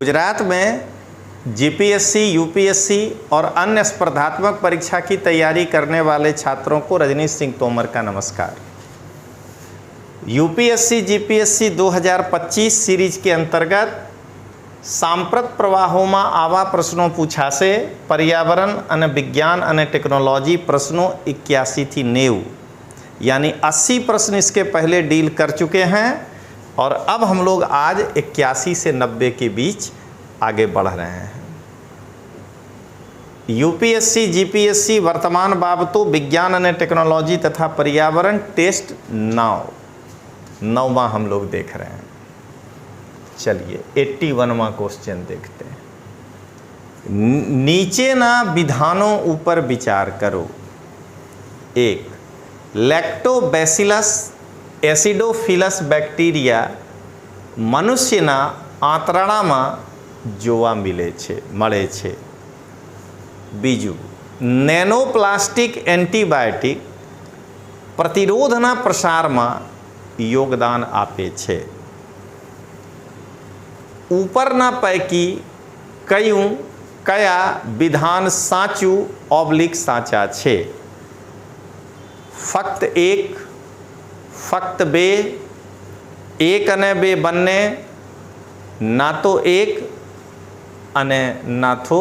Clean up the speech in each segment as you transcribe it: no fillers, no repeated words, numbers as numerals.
गुजरात में GPSC, UPSC और अन्य स्पर्धात्मक परीक्षा की तैयारी करने वाले छात्रों को रजनीश सिंह तोमर का नमस्कार। यूपीएससी जीपीएससी 2025 सीरीज के अंतर्गत सांप्रत प्रवाहों आवा प्रश्नों पूछासे पर्यावरण अने विज्ञान अने टेक्नोलॉजी प्रश्नों 81 थी 90 यानी 80 प्रश्न इसके पहले डील कर चुके हैं और अब हम लोग आज 81 से 90 के बीच आगे बढ़ रहे हैं। यूपीएससी जीपीएससी वर्तमान बाबतों विज्ञान अने टेक्नोलॉजी तथा पर्यावरण टेस्ट 9वां हम लोग देख रहे हैं। चलिए 81वां क्वेश्चन देखते हैं। नीचे ना विधानों ऊपर विचार करो। 1. लैक्टोबैसिलस एसिडोफिलस बैक्टीरिया मनुष्यना आंतरडामां जोवा મળે છે। બીજું, નેનોપ્લાસ્ટિક એન્ટીબાયોટિક પ્રતિરોધના પ્રસારમાં યોગદાન આપે છે। ઉપરના પૈકી કયા વિધાન સાચું / સાચા છે? ફક્ત 1, ફક્ત 2, 1 અને 2 બંને, ना तो 1 अने ना तो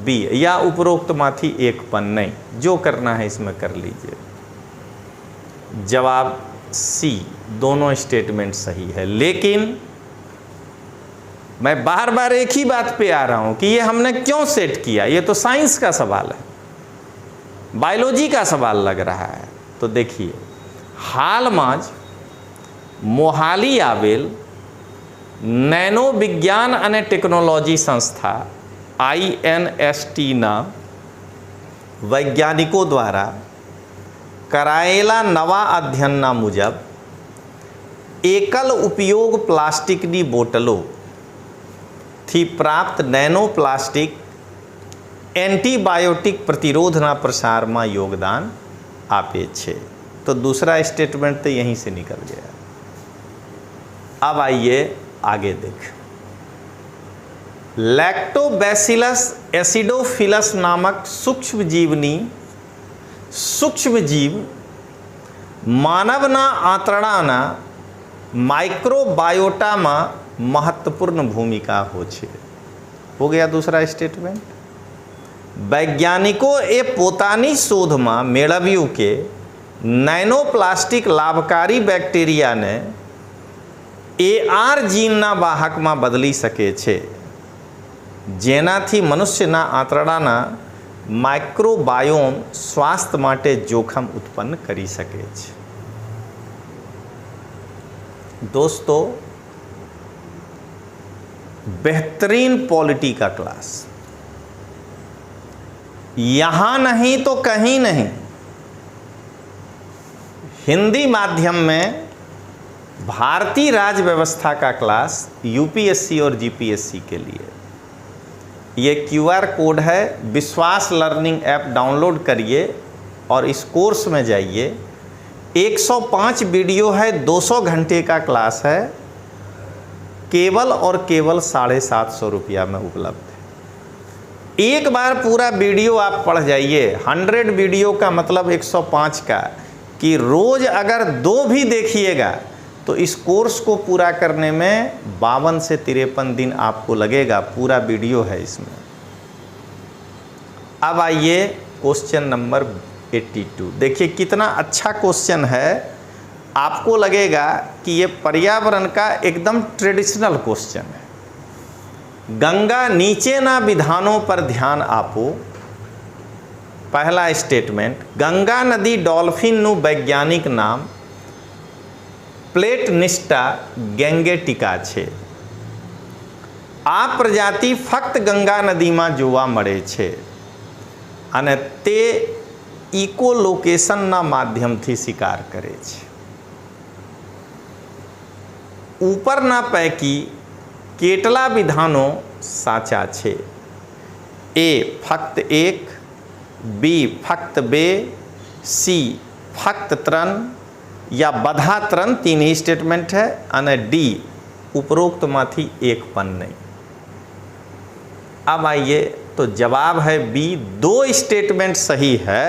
B या उपरोक्त माथी एक पण नहीं। जो करना है इसमें कर लीजिए। जवाब C, दोनों स्टेटमेंट सही है। लेकिन मैं बार बार एक ही बात पे आ रहा हूं कि ये हमने क्यों सेट किया। ये तो साइंस का सवाल है, बायोलॉजी का सवाल लग रहा है। तो देखिए, हाल में मोहाली आवेल नैनो विज्ञान अने टेक्नोलॉजी संस्था INST ना वैज्ञानिकों द्वारा करायेला नवा अध्ययनना मुजब एकल उपयोग प्लास्टिकनी बोटलों थी प्राप्त नैनो प्लास्टिक एंटीबायोटिक प्रतिरोधना प्रसार में योगदान आपे छे। तो दूसरा स्टेटमेंट तो यहीं से निकल गया। अब आइए आगे देख। लैक्टोबैसिलस एसिडोफिलस नामक सूक्ष्म जीव मानवना आंतरडाना माइक्रोबायोटा में महत्वपूर्ण भूमिका हो गया दूसरा स्टेटमेंट। वैज्ञानिकों ए पोतानी शोध में मेळव्युं के नैनोप्लास्टिक लाभकारी बैक्टीरिया ने AR जीनना वाहक में बदली सके छे, जेनाथी मनुष्यना आंतरडाना माइक्रोबायोम स्वास्थ्य माटे जोखम उत्पन्न करी सके छे। दोस्तों, बेहतरीन पॉलिटी का क्लास यहाँ नहीं तो कहीं नहीं। हिंदी माध्यम में भारतीय राज्य व्यवस्था का क्लास यूपीएससी और जीपीएससी के लिए। ये QR कोड है। विश्वास लर्निंग ऐप डाउनलोड करिए और इस कोर्स में जाइए। 105 वीडियो है, 200 घंटे का क्लास है, केवल और केवल 750 रुपया में उपलब्ध है। एक बार पूरा वीडियो आप पढ़ जाइए। 100 वीडियो का मतलब 105 का, कि रोज़ अगर 2 भी देखिएगा तो इस कोर्स को पूरा करने में 52 से 53 दिन आपको लगेगा। पूरा वीडियो है इसमें। अब आइए क्वेश्चन नंबर 82। देखिए कितना अच्छा क्वेश्चन है। आपको लगेगा कि ये पर्यावरण का एकदम ट्रेडिशनल क्वेश्चन है। गंगा नीचे ना विधानों पर ध्यान आपो। पहला स्टेटमेंट, गंगा नदी डॉल्फिन नु वैज्ञानिक नाम प्लेटनिस्टा गैंगेटिका छे। आ प्रजाति फक्त गंगा नदी में जोवा मळे छे अने ते इकोलोकेशन ना माध्यम थी शिकार करे छे। उपरना पैकी केटला विधानों साचा छे? A फक्त 1, B फक्त 2, C फक्त 3 या बधा 3 ही स्टेटमेंट है अने D उपरोक्त माथी एक पण नहीं। अब आइए, तो जवाब है बी, 2 स्टेटमेंट सही है,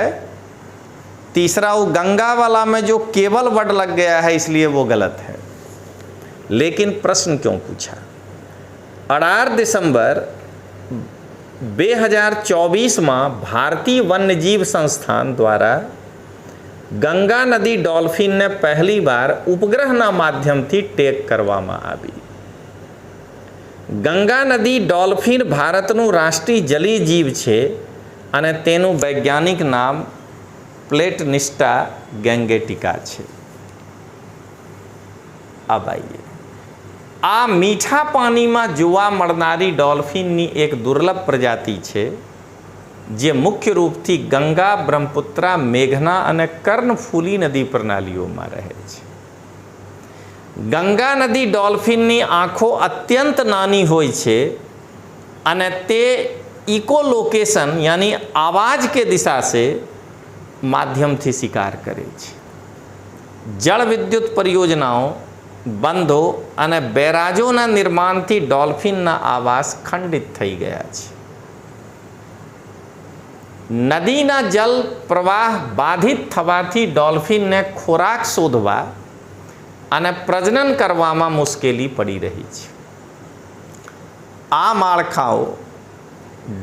तीसरा वो गंगा वाला में जो केवल वर्ड लग गया है इसलिए वो गलत है। लेकिन प्रश्न क्यों पूछा? 18 दिसंबर 2024 में भारतीय वन्यजीव संस्थान द्वारा गंगा नदी डॉल्फिन ने पहली बार उपग्रहના માધ્યમથી ટેગ કરવામાં આવી। ગંગા નદી ડોલ્ફિન ભારતનું રાષ્ટ્રીય જલીય જીવ છે અને તેનું વૈજ્ઞાનિક નામ પ્લેટનિસ્ટા ગેંગેટિકા છે। अब आइए, આ મીઠા પાણીમાં જોવા મળનારી ડોલ્ફિનની એક દુર્લભ પ્રજાતિ છે જે મુખ્ય રૂપથી ગંગા, બ્રહ્મપુત્રા, મેઘના અને કર્ણફૂલી નદી પ્રણાલીઓમાં રહે છે। ગંગા નદી ડોલ્ફિનની આંખો અત્યંત નાની હોય છે અને તે ઇકોલોકેશન यानी आवाज़ के दिशा से માધ્યમથી શિકાર કરે છે। જળ વિદ્યુત પરિયોજનાઓ, બંધો અને બેરાજોના નિર્માણથી ડોલ્ફિનના આવાસ ખંડિત થઈ ગયા છે। નદીના જલ પ્રવાહ બાધિત થવાથી ડોલ્ફિનને ખોરાક શોધવા અને પ્રજનન કરવામાં મુશ્કેલી પડી રહી છે। આ માળખાઓ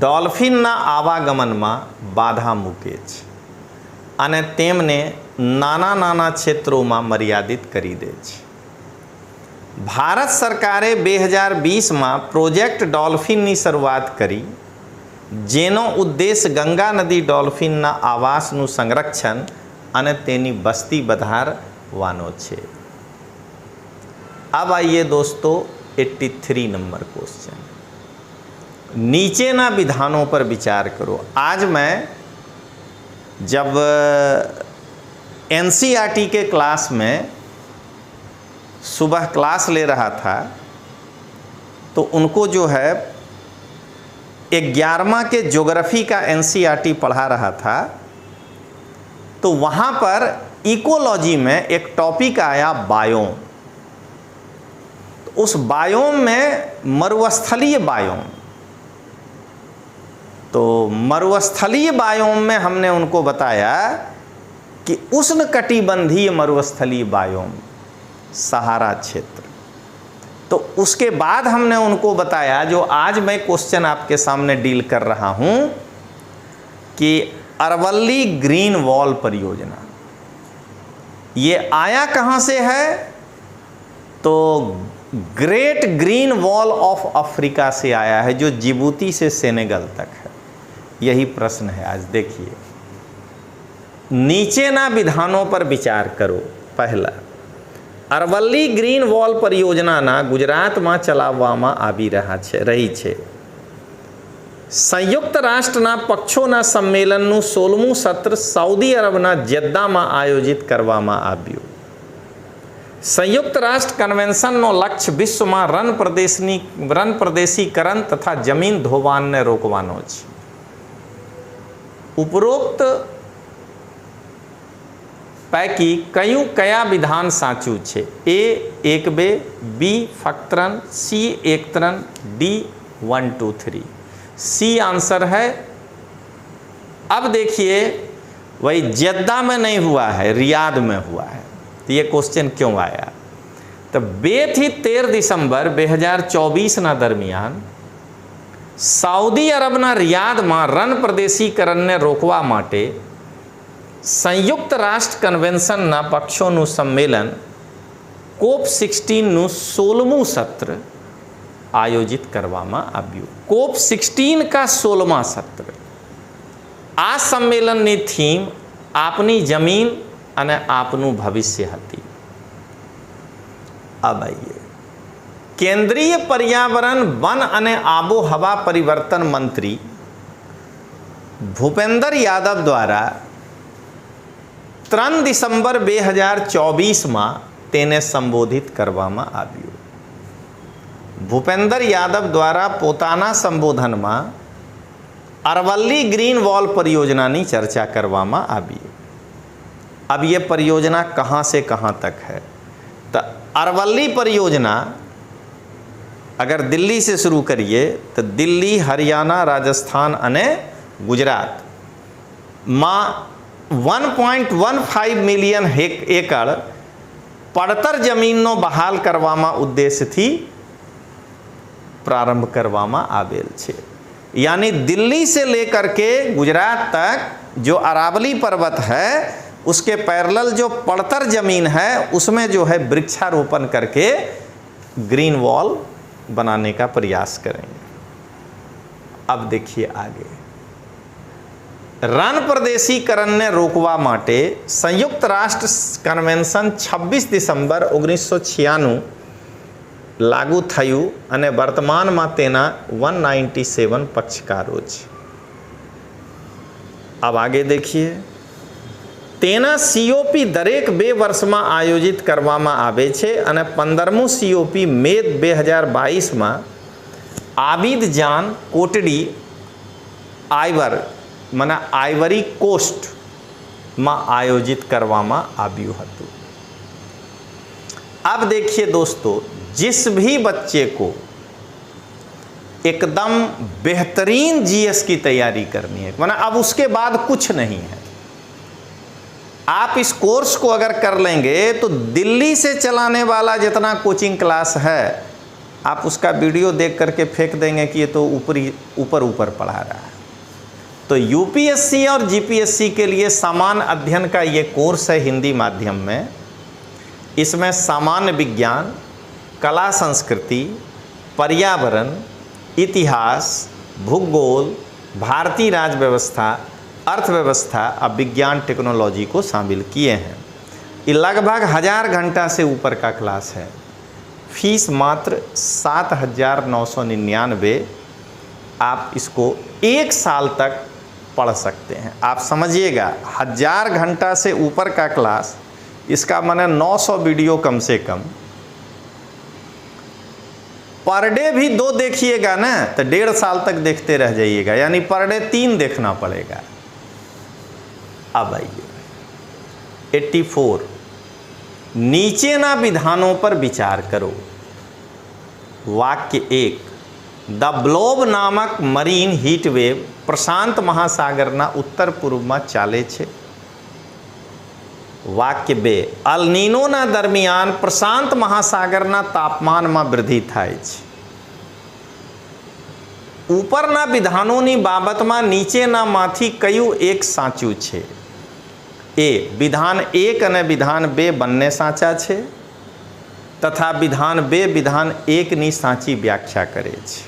ડોલ્ફિનના આવાગમનમાં બાધા મૂકે છે અને તેમને નાના નાના ક્ષેત્રોમાં મર્યાદિત કરી દે છે। ભારત સરકારે 2020માં પ્રોજેક્ટ ડોલ્ફિનની શરૂઆત કરી, જેનો ઉદ્દેશ ગંગા નદી ડોલ્ફિનના આવાસનું સંરક્ષણ અને તેની વસ્તી વધારવાનો છે। अब आइए दोस्तों 83 नंबर क्वेश्चन। नीचेना विधानों पर विचार करो। आज मैं जब एनसीईआरटी के क्लास में सुबह क्लास ले रहा था तो उनको जो है 11वां के ज्योग्राफी का एनसीईआरटी पढ़ा रहा था, तो वहाँ पर इकोलॉजी में एक टॉपिक आया बायोम। तो उस बायोम में मरुस्थलीय बायोम, तो मरुस्थलीय बायोम में हमने उनको बताया कि उष्णकटिबंधीय मरुस्थलीय बायोम सहारा क्षेत्र। तो उसके बाद हमने उनको बताया जो आज मैं क्वेश्चन आपके सामने डील कर रहा हूं कि अरवल्ली ग्रीन वॉल परियोजना ये आया कहां से है? तो great green wall of Africa से आया है, जो जिबूती से सेनेगल तक है। यही प्रश्न है आज। देखिए, नीचे ना विधानों पर विचार करो। पहला, अरवल्ली ग्रीन वॉल परियोजना गुजरातમાં ચલાવવામાં આવી રહી છે। સંયુક્ત રાષ્ટ્રના પક્ષોના સંમેલનનું 16મું સત્ર સાઉદી અરબના જેદ્દામાં આયોજિત કરવામાં આવ્યું। સંયુક્ત રાષ્ટ્ર કન્વેન્શનનો લક્ષ્ય વિશ્વમાં રણ પ્રદેશીકરણ તથા જમીન ધોવાણને રોકવાનો છે। ઉપરોક્ત पैकी कया विधान साचू छे? ए 1-2, बी फक्तरन, सी 1-3, डी 1-2-3। सी आंसर है। अब देखिए, वही जेद्दा में नहीं हुआ है, रियाद में हुआ है। तो ये क्वेश्चन क्यों आया? तो 13 दिसंबर 2024 दरमियान साउदी अरबना रियादમાં રણ પ્રદેશીકરણને રોકવા માટે સંયુક્ત રાષ્ટ્ર કન્વેન્શનના પક્ષોનું સંમેલન COP16નું 16મું સત્ર આયોજિત કરવામાં આવ્યું। COP16 का 16वां સત્ર। આ સંમેલનની થીમ આપની જમીન અને આપનું ભવિષ્ય હતી। अब आइए, केंद्रीय पर्यावरण, वन અને આબોહવા પરિવર્તન મંત્રી ભૂપેન્દ્ર યાદવ દ્વારા 3 ડિસેમ્બર 2024માં તેને સંબોધિત કરવામાં આવ્યું। ભૂપેન્દ્ર યાદવ દ્વારા પોતાના સંબોધનમાં अरवल्ली ग्रीन वॉल परियोजनाની चर्चा કરવામાં આવી। अब ये परियोजना कहाँ से कहाँ तक है? तो अरवल्ली परियोजना अगर दिल्ली से शुरू करिए तो दिल्ली, हरियाणा, राजस्थान અને गुजरात માં 1.15 મિલિયન એકડ પડતર જમીનનો બહાલ કરવામાં ઉદ્દેશથી प्रारंभ કરવામાં આવેલ છે। यानी दिल्ली से लेकर के गुजरात तक जो अरावली पर्वत है उसके पैरेलल जो पड़तर जमीन है उसमें जो है वृक्षारोपण करके ग्रीन वॉल बनाने का प्रयास करेंगे। अब देखिए आगे, रण प्रदेशीकरण ने रोकवा माटे संयुक्त राष्ट्र कन्वेंशन 26 दिसंबर 1996 लागू थयु અને વર્તમાનમાં તેના 197 પક્ષકારો છે। अब आगे देखिए, તેના COP દરેક 2 વર્ષમાં આયોજિત કરવામાં આવે છે અને 15મું COP મે 2022માં આબિદજાન કોટડી આઇવરી કોસ્ટમાં આયોજિત કરવામાં આવ્યું હતું। अब देखिए दोस्तों, जिस भी बच्चे को एकदम बेहतरीन जीएस की तैयारी करनी है, माना अब उसके बाद कुछ नहीं है, आप इस कोर्स को अगर कर लेंगे तो दिल्ली से चलाने वाला जितना कोचिंग क्लास है आप उसका वीडियो देख करके फेंक देंगे कि ये तो ऊपर पढ़ा रहा है। तो यूपीएससी और जीपीएससी के लिए सामान्य अध्ययन का ये कोर्स है हिंदी माध्यम में। इसमें सामान्य विज्ञान, कला संस्कृति, पर्यावरण, इतिहास, भूगोल, भारतीय राज्य व्यवस्था, अर्थव्यवस्था और विज्ञान टेक्नोलॉजी को शामिल किए हैं। ये लगभग 1000 घंटा से ऊपर का क्लास है। फीस मात्र 7,999। आप इसको 1 साल तक पढ़ सकते हैं। आप समझिएगा, 1000 घंटा से ऊपर का क्लास, इसका माने 900 वीडियो कम से कम। पर डे भी 2 देखिएगा ना तो 1.5 साल तक देखते रह जाइएगा, यानी पर डे 3 देखना पड़ेगा। अब आइए 84, नीचे ना विधानों पर विचार करो। वाक्य 1, द ब्लोब नामक मरीन हीट वेव प्रशांत महासागરના उत्तर પૂર્વમાં ચાલે છે। वाक्य 2, અલ નીનોના દરમિયાન પ્રશાંત મહાસાગરના તાપમાનમાં વૃદ્ધિ થાય છે। ઉપરના વિધાનોની બાબતમાં નીચેનામાંથી કયું એક સાચું છે? ए, विधान 1 અને વિધાન 2 બંને સાચા છે તથા વિધાન 2 વિધાન 1 ની સાચી વ્યાખ્યા કરે છે।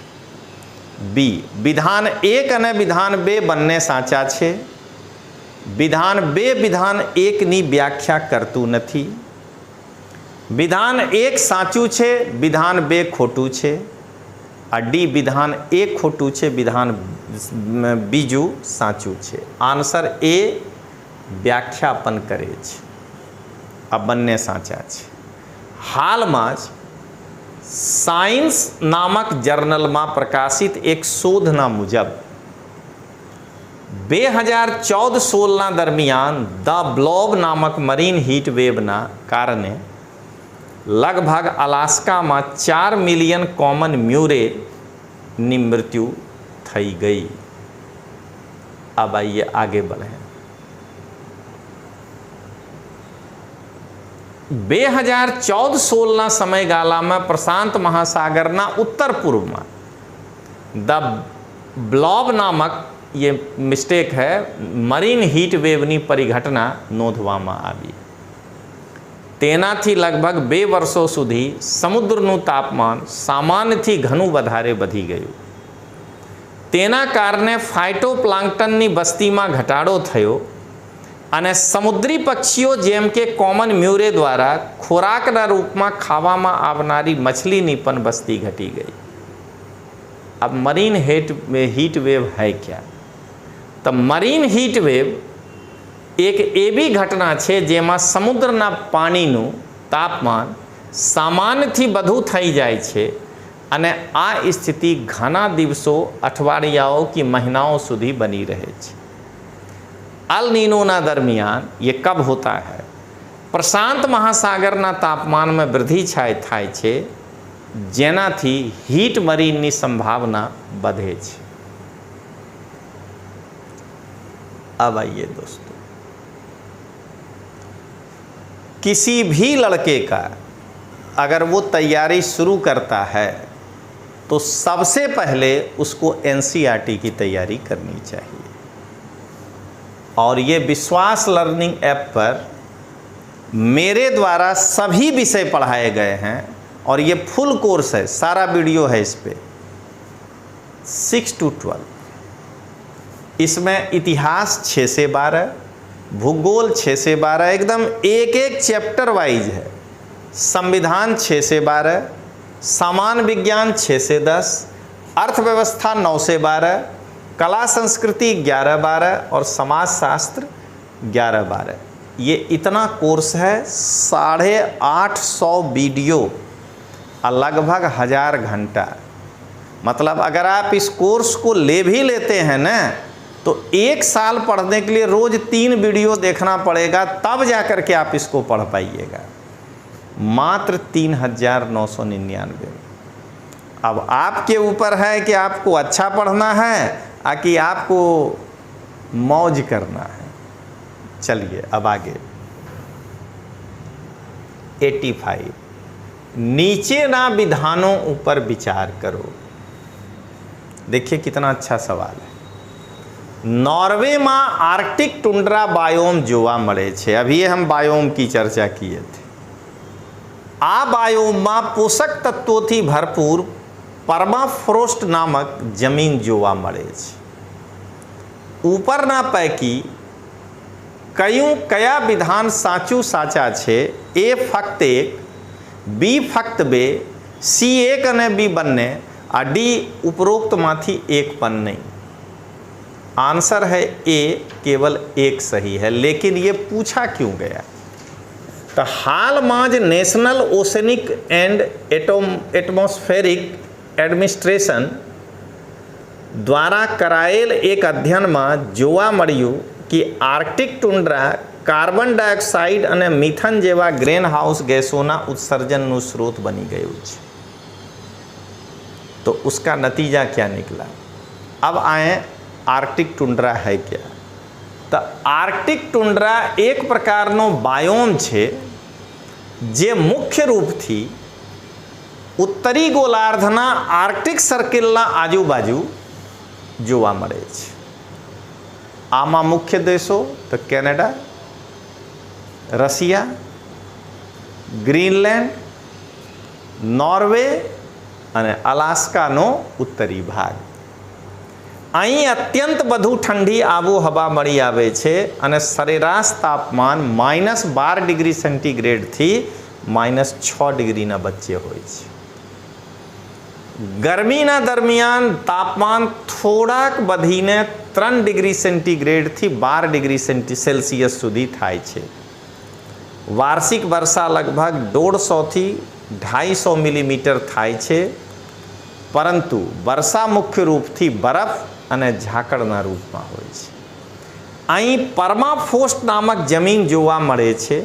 बी, विधान 1 અને વિધાન 2 બંને સાચા છે, विधान 2 विधान 1 ની વ્યાખ્યા કરતું નથી। विधान 1 સાચું છે, विधान 2 ખોટું છે। और डी, विधान 1 ખોટું છે, विधान બીજું સાચું છે। आंसर ए व्याख्यापन करे છે। આ બંને સાચા છે। હાલમાં જ साइंस नामक जर्नल में प्रकाशित एक शोधना मुजब 2014-16 दरमियान द ब्लोब नामक मरीन हीट वेवना कारणे लगभग अलास्का में 4 मिलियन कॉमन म्यूरे ની मृत्यु थई गई। अब आइए आगे बढ़े। 2014-16 समयगाला में प्रशांत महासागरना उत्तर पूर्व में द ब्लॉब नामक, ये मिस्टेक है, मरीन हीट वेवनी परिघटना नोंधवामां आवी। तेनाथी लगभग 2 वर्षों सुधी समुद्रનું तापमान सामान्यथी घणું વધારે વધી ગયું। તેના કારણે ફાઇટોપ્લાન્ક્ટનની બસ્તીમાં ઘટાડો થયો અને સમુદ્રી પક્ષીઓ જેમ કે કોમન મ્યુરે દ્વારા ખોરાકના રૂપમાં ખાવામાં આવનારી મછલીની પણ બસ્તી ઘટી ગઈ। अब मरीन हीट वेव है क्या? तो मरीन हीट वेव एक एवी घटना है जेमा समुद्रना पानीनु तापमान सामान्यथी વધુ થઈ જાય છે અને આ स्थिति घना दिवसों, अठवाडियाओं की महीनाओं सुधी बनी रहे છે। अल नीनोना दरमियान ये कब होता है? प्रशांत महासागरना तापमान में वृद्धि थाय छे જેનાથી હીટ મરીનની સંભાવના વધે છે। अब आइए दोस्तों, किसी भी लड़के का अगर वो तैयारी शुरू करता है तो सबसे पहले उसको एनसीईआरटी की तैयारी करनी चाहिए। और ये विश्वास लर्निंग ऐप पर मेरे द्वारा सभी विषय पढ़ाए गए हैं और ये फुल कोर्स है, सारा वीडियो है इस पे 6 to 12। इसमें इतिहास 6 से 12, भूगोल 6 से 12, एकदम एक एक चैप्टर वाइज है। संविधान 6 से 12, सामान्य विज्ञान 6 से 10, अर्थव्यवस्था 9 से 12, कला संस्कृति 11-12 और समाजशास्त्र 11-12। ये इतना कोर्स है, 850 वीडियो और लगभग 1000 घंटा। मतलब अगर आप इस कोर्स को ले भी लेते हैं ना, तो 1 साल पढ़ने के लिए रोज़ 3 वीडियो देखना पड़ेगा, तब जाकर के आप इसको पढ़ पाइएगा, मात्र 3999 में। अब आपके ऊपर है कि आपको अच्छा पढ़ना है कि आपको मौज करना है। चलिए अब आगे 85, नीचे ना विधानों ऊपर विचार करो। देखिए कितना अच्छा सवाल है। नॉर्वे में आर्कटिक टुंड्रा बायोम जोवा मळे छे। अभी हम बायोम की चर्चा किए थे। आ बायोम में पोषक तत्वों थी भरपूर परमाफ्रोस्ट नामक जमीन जोवा मळे छे। ऊपरना पैकी कया विधान साचू साचा छे? ए फक्त 1, बी फक्त 2, सी 1 અને बी बन्ने आ डी उपरोक्त माथी 1 पण नहीं। आंसर है ए, केवल 1 सही है। लेकिन ये पूछा क्यों गया? तो हाल में ज national oceanic and atmospheric administration द्वारा कराયેલ एक अध्ययन में जोवा मळ्युं कि आर्कटिक टुंड्रा कार्बन डाइऑक्साइड और मीथन जेवा ग्रीन हाउस गैसों उत्सर्जन स्रोत बनी गयु छे। तो उसका नतीजा क्या निकला? अब आए आर्कटिक टुंड्रा है क्या? तो आर्कटिक टुंड्रा एक प्रकारनो बायोम छे जे मुख्य रूप थी उत्तरी गोलार्धना आर्कटिक सर्किलना आजूबाजू जोवा मळे छे। आमा मुख्य देशों तो कैनेडा, रशिया, ग्रीनलैंड, नॉर्वे અને અલાસ્કાનો ઉત્તરી ભાગ। અહીં અત્યંત વધુ ઠંડી આબોહવા મળી આવે છે અને સરેરાશ તાપમાન -12 ડિગ્રી સેન્ટીગ્રેડ થી -6 ડિગ્રીના વચ્ચે હોય છે। ગરમીના દરમિયાન તાપમાન થોડાક વધીને 3 ડિગ્રી સેન્ટીગ્રેડ થી 12 ડિગ્રી સેલ્સિયસ સુધી થાય છે। વાર્ષિક વર્ષા લગભગ 150 થી 250 મિલીમીટર થાય છે, परंतु वर्षा मुख्य रूप थी बरफ અને ઝાકળના રૂપમાં હોય છે। અહીં પરમાફ્રોસ્ટ નામક જમીન જોવા મળે છે।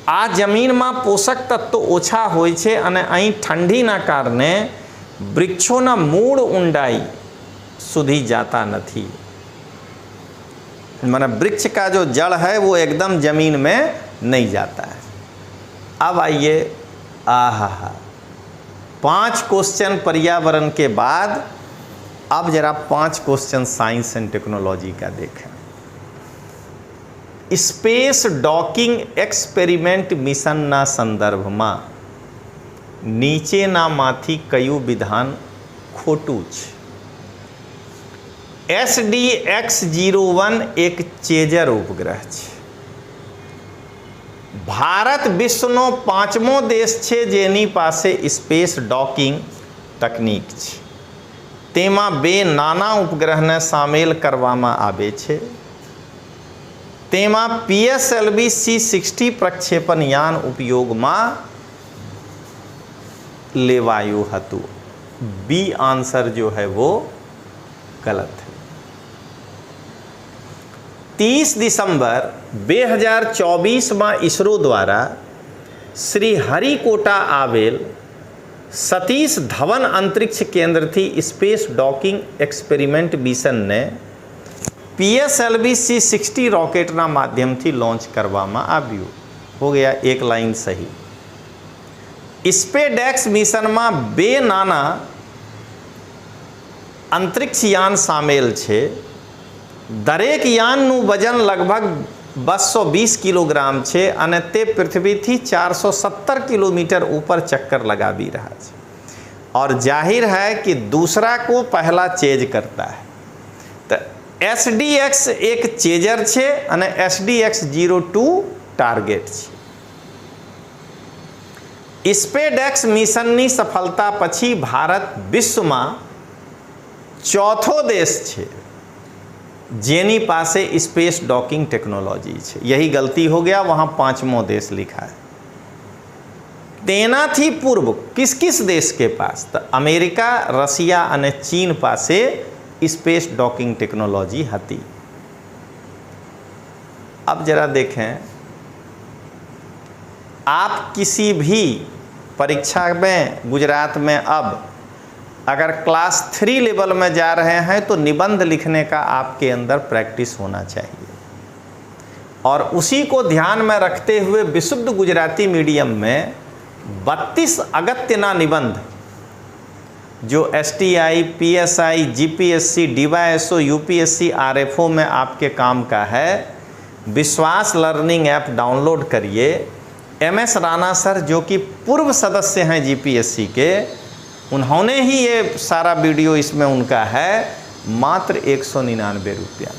આ જમીનમાં પોષક તત્વો ઓછા હોય છે અને અહીં ઠંડીના કારણે વૃક્ષોના મૂળ ઊંડાઈ સુધી जाता નથી। माने वृक्ष का जो जड़ है वो एकदम जमीन में नहीं जाता है। अब आइए, आहा 5 क्वेश्चन पर्यावरण के बाद अब जरा 5 क्वेश्चन साइंस एंड टेक्नोलॉजी का देखें। स्पेस डॉकिंग एक्सपेरिमेंट मिशन ना संदर्भ में नीचे ना माथी कयु विधान खोटू छे? SDX-01 एक चेजर उपग्रह छे। भारत विश्वनो 5मो देश छे जेनी पासे स्पेस डॉकिंग तकनीक छे। तेमा 2 नाना उपग्रह ने सामेल करवामां आवे छे। तेमा PSLV C-60 प्रक्षेपण यान उपयोग में लेवायु हतुं। बी आंसर जो है वो गलत है। 30 दिसंबर 2024 में इसरो द्वारा श्री हरिकोटा आवेल सतीश धवन अंतरिक्ष केंद्र थी स्पेस डॉकिंग एक्सपेरिमेंट मिशन ने PSLV C60 રોકેટના માધ્યમથી લોન્ચ કરવામાં આવ્યું. हो गया एक लाइन सही. સ્પેસડેક્સ મિશનમાં 2 નાના અંતરિક્ષ યાન સામેલ છે. દરેક યાનનું વજન લગભગ 220 કિલોગ્રામ છે અને તે પૃથ્વીથી 470 કિલોમીટર ऊपर चक्कर लगावी रहा है और जाहिर है कि दूसरा को पहला चेज करता है. तो SDX एक चेजर છે અને SDX-02 ટાર્ગેટ છે. સ્પેસડેક્સ મિશનની સફળતા પછી ભારત વિશ્વમાં ચોથો દેશ છે જેની પાસે स्पेस डॉकिंग टेक्नोलॉजी है. यही गलती हो गया, वहाँ 5वां देश लिखा है. तेनाथी पूर्व किस किस देश के पास? तो अमेरिका, रसिया और चीन पासे स्पेस डॉकिंग टेक्नोलॉजी हती. अब जरा देखें, आप किसी भी परीक्षा में गुजरात में अब अगर क्लास 3 लेवल में जा रहे हैं तो निबंध लिखने का आपके अंदर प्रैक्टिस होना चाहिए और उसी को ध्यान में रखते हुए विशुद्ध गुजराती मीडियम में 32 अगत्यना निबंध जो STI, PSI, GPSC, DYSO, UPSC, RFO में आपके काम का है. विश्वास लर्निंग ऐप डाउनलोड करिए. MS राणा सर जो कि पूर्व सदस्य हैं GPSC के, उन्होंने ही ये सारा वीडियो इसमें उनका है. मात्र 199 रुपया.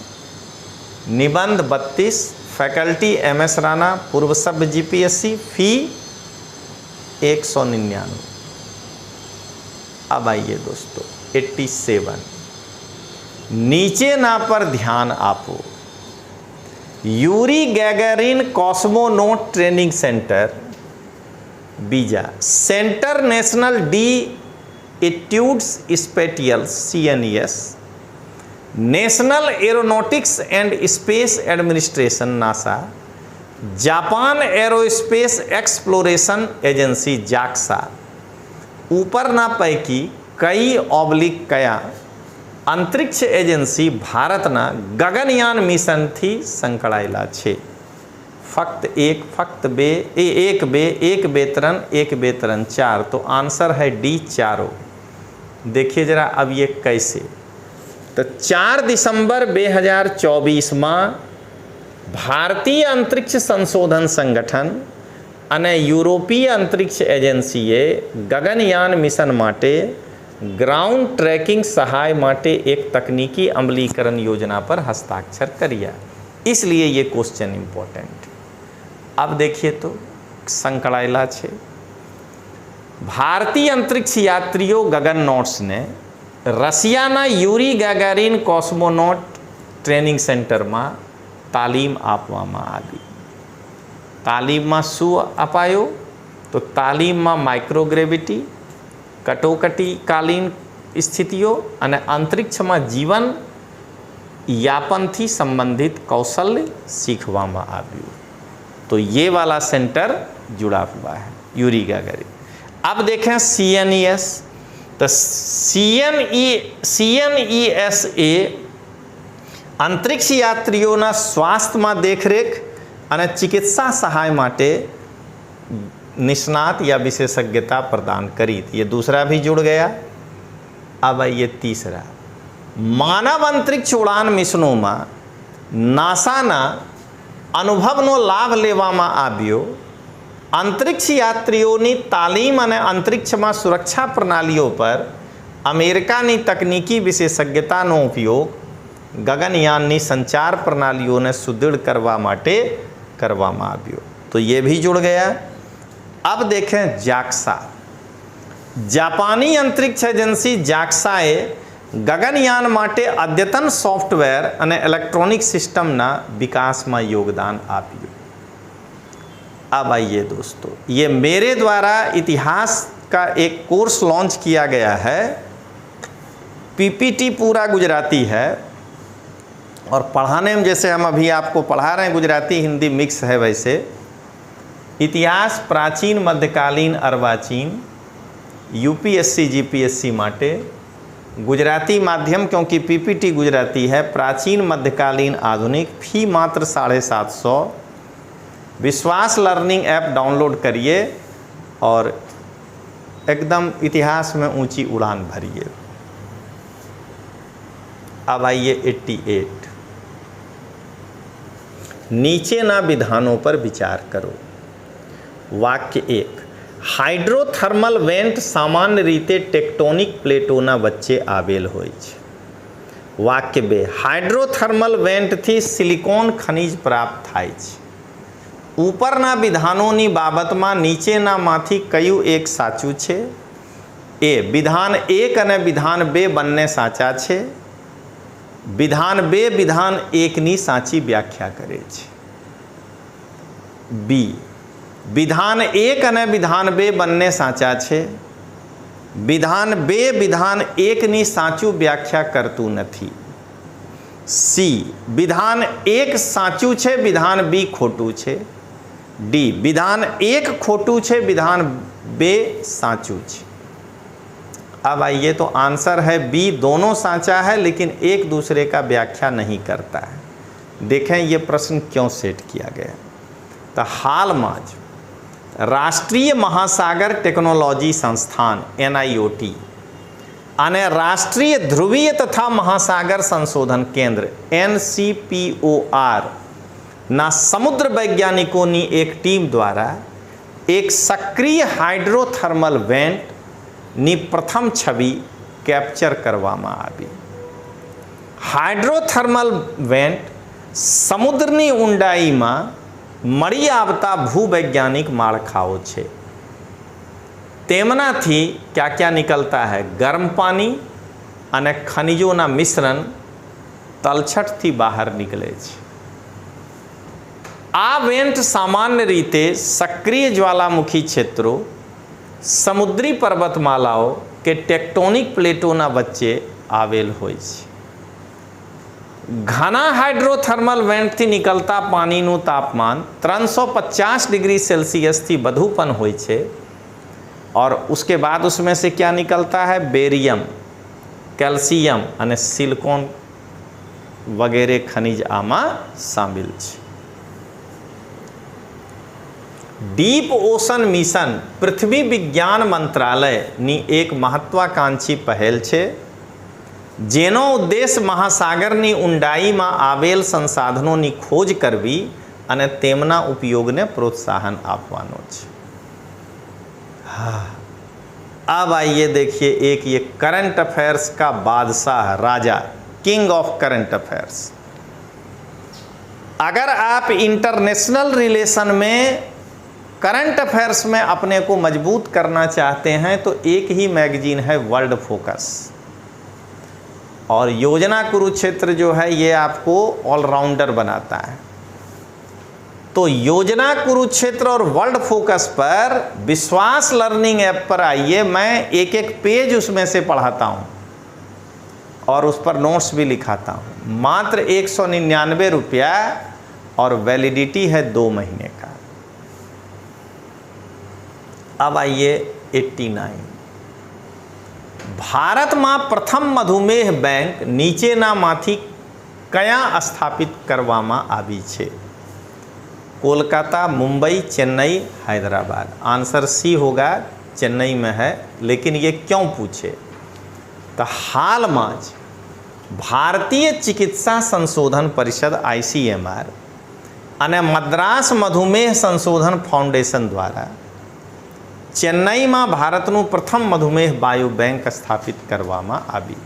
निबंध 32, फैकल्टी MS राणा, पूर्व सभ्य GPSC, फी 199. अब आइए दोस्तों 87 नीचे ना पर ध्यान आपो. Yuri Gagarin cosmonaut training centre बीजा Centre National de Etudes Spatiales CNES, National Aeronautics and Space Administration NASA, Japan Aerospace Exploration Agency JAXA, ऊपर ना पैकी कई ऑब्लिक कया अंतरिक्ष एजेंसी भारतना गगनयान मिशन थी संकળાયેલા છે. फक्त एक, फक्त बे, एक बे, एक बेतरन, एक बेतरन 4. तो आंसर है D, चारों. देखिए जरा अब ये कैसे. तो 4 दिसंबर 2024 में भारतीय अंतरिक्ष संशोधन संगठन અને यूरोपीय अंतरिक्ष एजेंसीए गगनयान मिशन माटे ग्राउंड ट्रैकिंग सहाय माटे एक तकनीकी अमलीकरण योजना पर हस्ताक्षर करिया. इसलिए ये क्वेश्चन इम्पोर्टेंट. अब देखिए तो संकળાયેલા છે. भारतीय अंतरिक्ष यात्रियों गगननॉट्स ने रशियाना यूरी गैगारिन कॉस्मोनॉट ट्रेनिंग सेंटर में तालीम आपवामां आवी. तालीम में शू अपायो? तो तालीम में माइक्रोग्रेविटी, कटोकटीकालीन स्थितिओं और अंतरिक्ष में जीवन यापन थी संबंधित कौशल्य सीखवामां आव्युं. तो ये वाला सेंटर जुड़ा हुआ है यूरी गैगारिन. अब देखें CNES. तो CNES अंतरिक्ष यात्रियों स्वास्थ्य में देखरेख અને चिकित्सा सहाय माटे निष्णात या विशेषज्ञता प्रदान करी थी. ये दूसरा भी जुड़ गया. अब ये तीसरा, मानव अंतरिक्ष उड़ान मिशनों में नासाना अनुभवनो लाभ लेवामां આવ્યો. अंतरिक्ष यात्रियों तालीम और अंतरिक्ष में सुरक्षा प्रणालियों पर अमेरिकानी तकनीकी विशेषज्ञतानो उपयोग गगनयाननी संचार प्रणालियों ने सुदृढ़ करवा माटे करवामां આવ્યો. तो ये भी जुड़ गया. अब देखें JAXA. जापानी अंतरिक्ष एजेंसी JAXAए गगनयान माटे अद्यतन सॉफ्टवेर और इलेक्ट्रॉनिक सिस्टमना विकास में योगदान आप्યું. अब आइए दोस्तों, ये मेरे द्वारा इतिहास का एक कोर्स लॉन्च किया गया है. PPT पूरा गुजराती है और पढ़ाने में जैसे हम अभी आपको पढ़ा रहे हैं गुजराती हिंदी मिक्स है, वैसे इतिहास प्राचीन, मध्यकालीन, अर्वाचीन यूपीएससी जीपीएससी માટે गुजराती माध्यम, क्योंकि पीपीटी गुजराती है, प्राचीन मध्यकालीन आधुनिक, फी मात्र 750। विश्वास लर्निंग ऐप डाउनलोड करिए और एकदम इतिहास में ऊंची उड़ान भरिए। अब आइए 88। नीचे ना विधानों पर विचार करो। वाक्य 1, हाइड्रोथर्मल वेंट सामान्य रीते टेक्टोनिक प्लेटोना वच्चे आवेल होय छे। वाक्य 2, हाइड्रोथर्मल वेंट थी सिलिकॉन खनिज प्राप्त थाय छे। ऊपरना विधानोनी बाबतमां नीचेना मांथी कયું एक साचું છે? ए विधान 1 અને विधान 2 બંને સાચા છે। विधान 2 विधान 1 ની સાચી વ્યાખ્યા કરે છે। बी विधान 1 અને विधान 2 બંને સાચા છે। विधान 2 विधान 1 ની સાચું વ્યાખ્યા કરતું નથી। सी विधान 1 સાચું છે, विधान 2 ખોટું છે। डी विधान 1 खोटू छे, विधान 2 साचू छे। अब आइए तो आंसर है बी, दोनों साचा है लेकिन एक दूसरे का व्याख्या नहीं करता है। देखें ये प्रश्न क्यों सेट किया गया। तो हाल में राष्ट्रीय महासागर टेक्नोलॉजी संस्थान NIOT અને રાષ્ટ્રીય ધ્રુવીય તથા મહાસાગર સંશોધન કેન્દ્ર NCPOR ना समुद्र वैज्ञानिकों की एक टीम द्वारा एक सक्रिय हाइड्रोथर्मल वेंट नी प्रथम छवि कैप्चर करवामां आवी। हाइड्रोथर्मल वेंट समुद्रनी ऊंडाई में मળી आवता भूवैज्ञानिक माળખાઓ છે। तेमनाथी क्या क्या निकलता है? गर्म पानी અને ખનિજોના મિશ્રણ તલછટથી બહાર નીકળે છે। आ वेंट सामान्य रीते सक्रिय ज्वालामुखी क्षेत्रों, समुद्री पर्वतमालाओं के टेक्टोनिक प्लेटोना वच्चे आवेल होय छे। घना हाइड्रोथर्मल वेंट थी निकलता पानीनु तापमान 350 डिग्री सेल्सियस थी वधुपन होय छे और उसके बाद उसमें से क्या निकलता है? बेरियम, कैल्शियम और सिलिकॉन वगैरह खनिज आमा शामिल छे। डीप ओशन मिशन पृथ्वी विज्ञान मंत्रालय नी एक महत्वाकांक्षी पहल छे, जेनो उद्देश्य महासागरनी ऊंडाई में आवेल संसाधनों की खोज करवी अने तेमना उपयोग ने प्रोत्साहन आपवानो छे। हाँ, अब आइए देखिए एक ये करंट अफेयर्स का बादशाह, राजा, किंग ऑफ करंट अफेयर्स। अगर आप इंटरनेशनल रिलेशन में करंट अफेयर्स में अपने को मजबूत करना चाहते हैं तो एक ही मैगजीन है वर्ल्ड फोकस, और योजना कुरुक्षेत्र जो है ये आपको ऑलराउंडर बनाता है। तो योजना कुरुक्षेत्र और वर्ल्ड फोकस पर विश्वास लर्निंग ऐप पर आइए, मैं एक एक पेज उसमें से पढ़ाता हूँ और उस पर नोट्स भी लिखाता हूँ। मात्र 199 रुपया और वैलिडिटी है 2 महीने का। अब आइए 89। भारत में प्रथम मधुमेह बैंक नीचेना मांथी कया स्थापित करवामां आवी छे? कोलकाता, मुंबई, चेन्नई, हैदराबाद। आंसर सी होगा, चेन्नई में है। लेकिन ये क्यों पूछे? तो हाल में भारतीय चिकित्सा संशोधन परिषद ICMR અને मद्रास मधुमेह संशोधन फाउंडेशन द्वारा चेन्नई में भारतનું प्रथम मधुमेह बायो बैंक स्थापित करवामां आवी।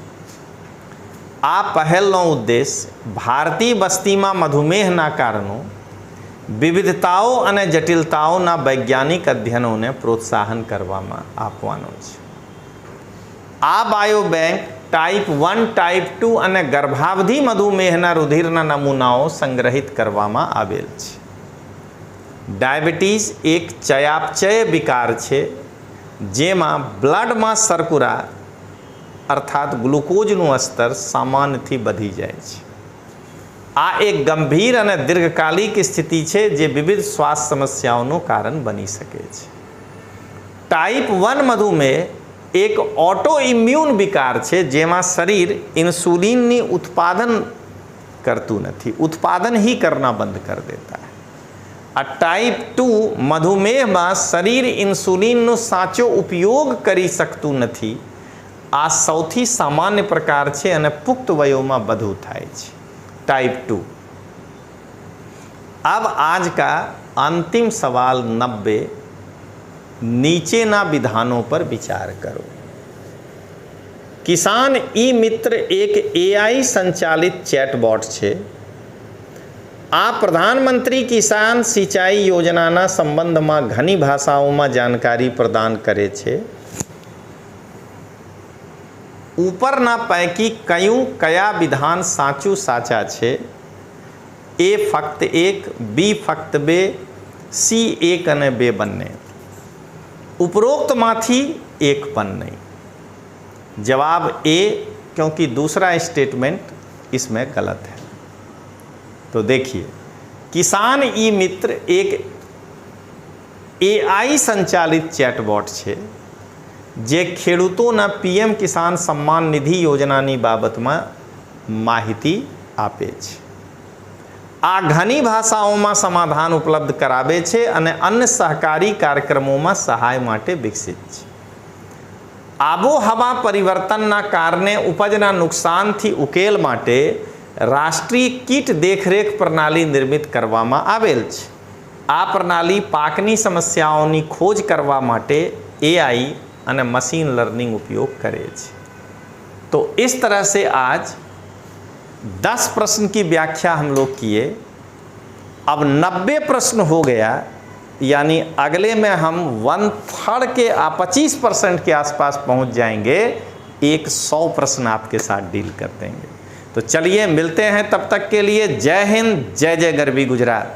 आ पहलનો उद्देश्य भारतीय बस्ती में मधुमेहना कारणों, विविधताओं અને जटिलताओं वैज्ञानिक अध्ययनों ने प्रोत्साहन करवामां आपवानो छे। आ बायो बैंक टाइप 1, टाइप 2 અને गर्भावधि मधुमेहना रुधिरना नमूनाओं संग्रहित करवामां आवेल छे। डायबिटीज एक चयापचय विकार छे, जेमां ब्लड में शर्करा अर्थात ग्लूकोजનું स्तर सामान्यथी बढ़ी जाए छे। आ एक गंभीर અને दीर्घकालिक स्थिति छे जे विविध स्वास्थ्य समस्याओं कारण बनी सके छे। टाइप 1 मधुमेह એક ઓટો ઇમ્યુન વિકાર છે જેમાં શરીર ઇન્સ્યુલિનની ઉત્પાદન કરતું નથી, ઉત્પાદન ही करना बंद कर देता है। आ टाइप 2 મધુમેહમાં શરીર ઇન્સ્યુલિનનો સાચો ઉપયોગ કરી શકતું નથી। આ સૌથી સામાન્ય પ્રકાર છે અને પુખ્ત વયોમાં વધુ થાય છે, टाइप 2। अब आज का अंतिम सवाल 90, नीचेना विधानों पर विचार करो। किसान ई मित्र एक AI संचालित चैटबॉट છે। આ પ્રધાનમંત્રી કિસાન સિંચાઈ યોજનાના સંબંધમાં ઘણી ભાષાઓમાં जानकारी प्रदान કરે છે। ઉપરના પૈકી કયા વિધાન સાચું સાચા છે? A ફક્ત 1, B ફક્ત 2, C 1 અને 2 બંને। उपरोक्तમાંથી एक પણ नहीं। जवाब ए, क्योंकि दूसरा स्टेटमेंट इसमें गलत है। तो देखिए, किसान ई मित्र एक AI संचालित चैटबॉट છે જે ખેડૂતોના PM કિસાન સન્માન નિધિ યોજનાની બાબતમાં માહિતી આપે છે। આ ઘણી ભાષાઓમાં સમાધાન ઉપલબ્ધ કરાવે છે અને અન્ય સહકારી કાર્યક્રમોમાં સહાય માટે વિકસિત છે। આબોહવા પરિવર્તનના કારણે ઉપજના નુકસાનથી ઉકેલ માટે રાષ્ટ્રીય કીટ દેખરેખ પ્રણાલી નિર્મિત કરવામાં આવેલ છે। આ પ્રણાલી પાકની સમસ્યાઓની ખોજ કરવા માટે AI અને मशीन लर्निंग उपयोग करे છે। तो इस तरह से आज 10 प्रश्न की व्याख्या हम लोग किए। अब 90 प्रश्न हो गया, यानी अगले में हम 1/3 के 25% के आसपास पहुंच जाएंगे। 100 प्रश्न आपके साथ डील कर देंगे। तो चलिए मिलते हैं, तब तक के लिए जय हिंद, जय जय गरवी गुजरात।